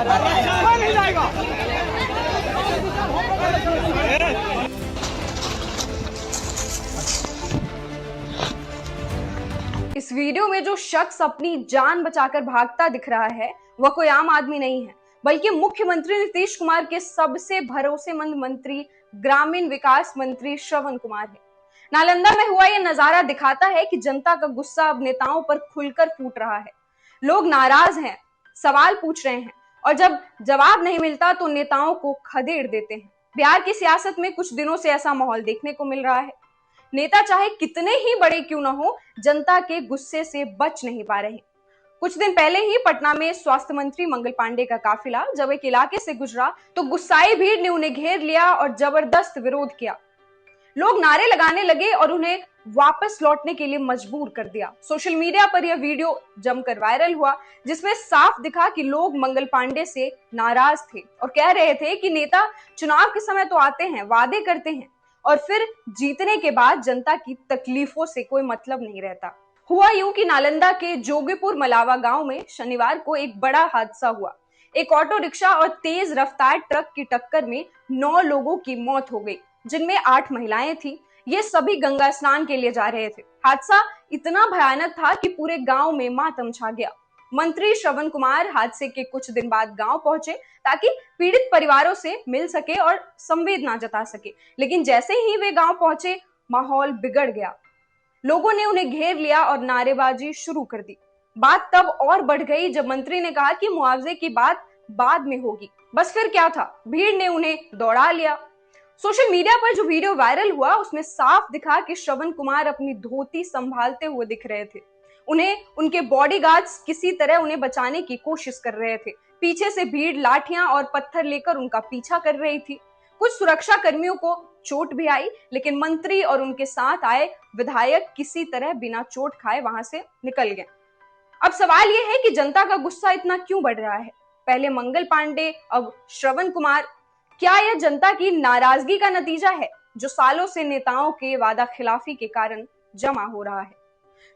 नहीं जाएगा। इस वीडियो में जो शख्स अपनी जान बचाकर भागता दिख रहा है वह कोई आम आदमी नहीं है, बल्कि मुख्यमंत्री नीतीश कुमार के सबसे भरोसेमंद मंत्री ग्रामीण विकास मंत्री श्रवण कुमार है। नालंदा में हुआ यह नजारा दिखाता है कि जनता का गुस्सा अब नेताओं पर खुलकर फूट रहा है। लोग नाराज हैं, सवाल पूछ रहे हैं और जब जवाब नहीं मिलता तो नेताओं को खदेड़ देते हैं। बिहार की सियासत में कुछ दिनों से ऐसा माहौल देखने को मिल रहा है। नेता चाहे कितने ही बड़े क्यों न हो, जनता के गुस्से से बच नहीं पा रहे। कुछ दिन पहले ही पटना में स्वास्थ्य मंत्री मंगल पांडे का काफिला जब एक इलाके से गुजरा तो गुस्साई भीड़ ने उन्हें घेर लिया और जबरदस्त विरोध किया। लोग नारे लगाने लगे और उन्हें वापस लौटने के लिए मजबूर कर दिया। सोशल मीडिया पर यह वीडियो जमकर वायरल हुआ, जिसमें साफ दिखा कि लोग मंगल पांडे से नाराज थे और कह रहे थे कि नेता चुनाव के समय तो आते हैं, वादे करते हैं और फिर जीतने के बाद जनता की तकलीफों से कोई मतलब नहीं रहता। हुआ यूं कि नालंदा के जोगीपुर मलावा गांव में शनिवार को एक बड़ा हादसा हुआ। एक ऑटो रिक्शा और तेज रफ्तार ट्रक की टक्कर में 9 लोगों की मौत हो गई, जिनमें 8 महिलाएं थीं। ये सभी गंगा स्नान के लिए जा रहे थे। हादसा इतना भयानक था कि पूरे गांव में मातम छा गया। मंत्री श्रवण कुमार हादसे के कुछ दिन बाद गांव पहुंचे ताकि पीड़ित परिवारों से मिल सके और संवेदना जता सके, लेकिन जैसे ही वे गांव पहुंचे माहौल बिगड़ गया। लोगों ने उन्हें घेर लिया और नारेबाजी शुरू कर दी। बात तब और बढ़ गई जब मंत्री ने कहा कि मुआवजे की बात बाद में होगी। बस फिर क्या था, भीड़ ने उन्हें दौड़ा लिया। सोशल मीडिया पर जो वीडियो वायरल हुआ उसमें साफ दिखा कि श्रवण कुमार अपनी धोती संभालते हुए दिख रहे थे। उन्हें उनके बॉडीगार्ड्स किसी तरह उन्हें बचाने की कोशिश कर रहे थे। पीछे से भीड़ लाठियां और पत्थर लेकर उनका पीछा कर रही थी। कुछ सुरक्षा कर्मियों को चोट भी आई, लेकिन मंत्री और उनके साथ आए विधायक किसी तरह बिना चोट खाए वहां से निकल गए। अब सवाल यह है कि जनता का गुस्सा इतना क्यों बढ़ रहा है? पहले मंगल पांडे, अब श्रवण कुमार। क्या यह जनता की नाराजगी का नतीजा है जो सालों से नेताओं के वादा खिलाफी के कारण जमा हो रहा है?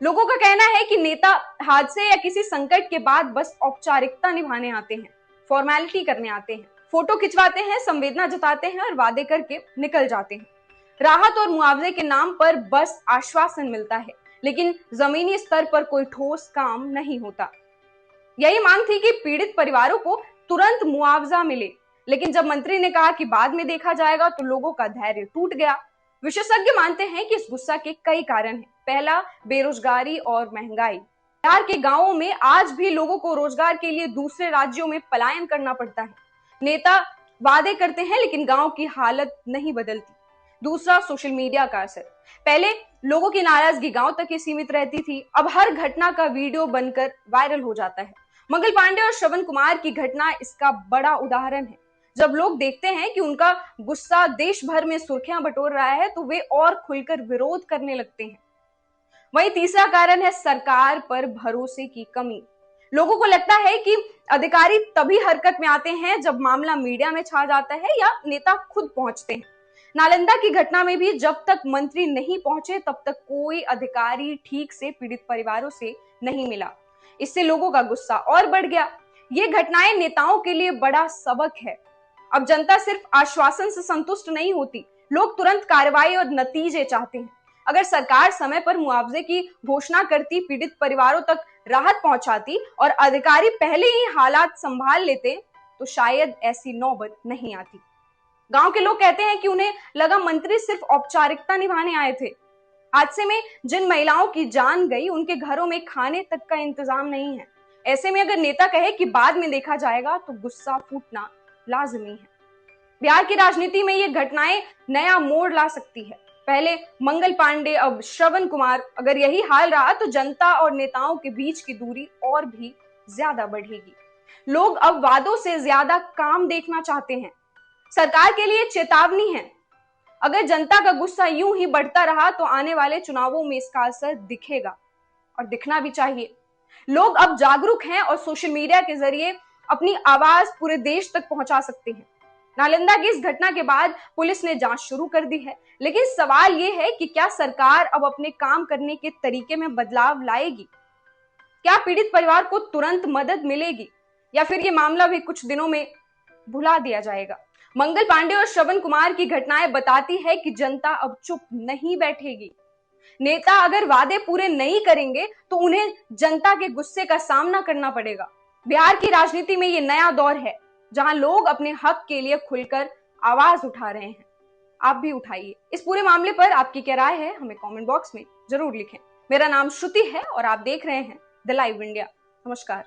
लोगों का कहना है कि नेता हादसे या किसी संकट के बाद बस औपचारिकता निभाने आते हैं, फॉर्मेलिटी करने आते हैं, फोटो खिंचवाते हैं, संवेदना जताते हैं और वादे करके निकल जाते हैं। राहत और मुआवजे के नाम पर बस आश्वासन मिलता है, लेकिन जमीनी स्तर पर कोई ठोस काम नहीं होता। यही मांग थी कि पीड़ित परिवारों को तुरंत मुआवजा मिले, लेकिन जब मंत्री ने कहा कि बाद में देखा जाएगा तो लोगों का धैर्य टूट गया। विशेषज्ञ मानते हैं कि इस गुस्सा के कई कारण हैं। पहला, बेरोजगारी और महंगाई। बिहार के गांवों में आज भी लोगों को रोजगार के लिए दूसरे राज्यों में पलायन करना पड़ता है। नेता वादे करते हैं लेकिन गांव की हालत नहीं बदलती। दूसरा, सोशल मीडिया का असर। पहले लोगों की नाराजगी गांव तक ही सीमित रहती थी, अब हर घटना का वीडियो बनकर वायरल हो जाता है। मंगल पांडे और श्रवण कुमार की घटना इसका बड़ा उदाहरण है। जब लोग देखते हैं कि उनका गुस्सा देश भर में सुर्खियां बटोर रहा है तो वे और खुलकर विरोध करने लगते हैं। वहीं तीसरा कारण है सरकार पर भरोसे की कमी। लोगों को लगता है कि अधिकारी तभी हरकत में आते हैं जब मामला मीडिया में छा जाता है या नेता खुद पहुंचते हैं। नालंदा की घटना में भी जब तक मंत्री नहीं पहुंचे तब तक कोई अधिकारी ठीक से पीड़ित परिवारों से नहीं मिला। इससे लोगों का गुस्सा और बढ़ गया। ये घटनाएं नेताओं के लिए बड़ा सबक है। अब जनता सिर्फ आश्वासन से संतुष्ट नहीं होती, लोग तुरंत कार्रवाई और नतीजे चाहते हैं। अगर सरकार समय पर मुआवजे की घोषणा करती, पीड़ित परिवारों तक राहत पहुंचाती और अधिकारी पहले ही हालात संभाल लेते तो शायद ऐसी नौबत नहीं आती। गांव के लोग कहते हैं कि उन्हें लगा मंत्री सिर्फ औपचारिकता निभाने आए थे। हादसे में जिन महिलाओं की जान गई उनके घरों में खाने तक का इंतजाम नहीं है। ऐसे में अगर नेता कहे कि बाद में देखा जाएगा तो गुस्सा फूटना लाजमी है। बिहार की राजनीति में ये घटनाएं नया मोड़ ला सकती है। पहले मंगल पांडे, अब श्रवण कुमार। अगर यही हाल रहा तो जनता और नेताओं के बीच की दूरी और भी ज्यादा बढ़ेगी। लोग अब वादों से ज्यादा काम देखना चाहते हैं। सरकार के लिए चेतावनी है, अगर जनता का गुस्सा यूं ही बढ़ता रहा तो आने वाले चुनावों में इसका असर दिखेगा और दिखना भी चाहिए। लोग अब जागरूक हैं और सोशल मीडिया के जरिए अपनी आवाज पूरे देश तक पहुंचा सकते हैं। नालंदा की इस घटना के बाद पुलिस ने जांच शुरू कर दी है, लेकिन सवाल यह है कि क्या सरकार अब अपने काम करने के तरीके में बदलाव लाएगी? क्या पीड़ित परिवार को तुरंत मदद मिलेगी? या फिर ये मामला भी कुछ दिनों में भुला दिया जाएगा? मंगल पांडे और श्रवण कुमार की घटनाएं बताती है कि जनता अब चुप नहीं बैठेगी। नेता अगर वादे पूरे नहीं करेंगे तो उन्हें जनता के गुस्से का सामना करना पड़ेगा। बिहार की राजनीति में ये नया दौर है जहां लोग अपने हक के लिए खुलकर आवाज उठा रहे हैं। आप भी उठाइए। इस पूरे मामले पर आपकी क्या राय है, हमें कमेंट बॉक्स में जरूर लिखें। मेरा नाम श्रुति है और आप देख रहे हैं द लाइव इंडिया। नमस्कार।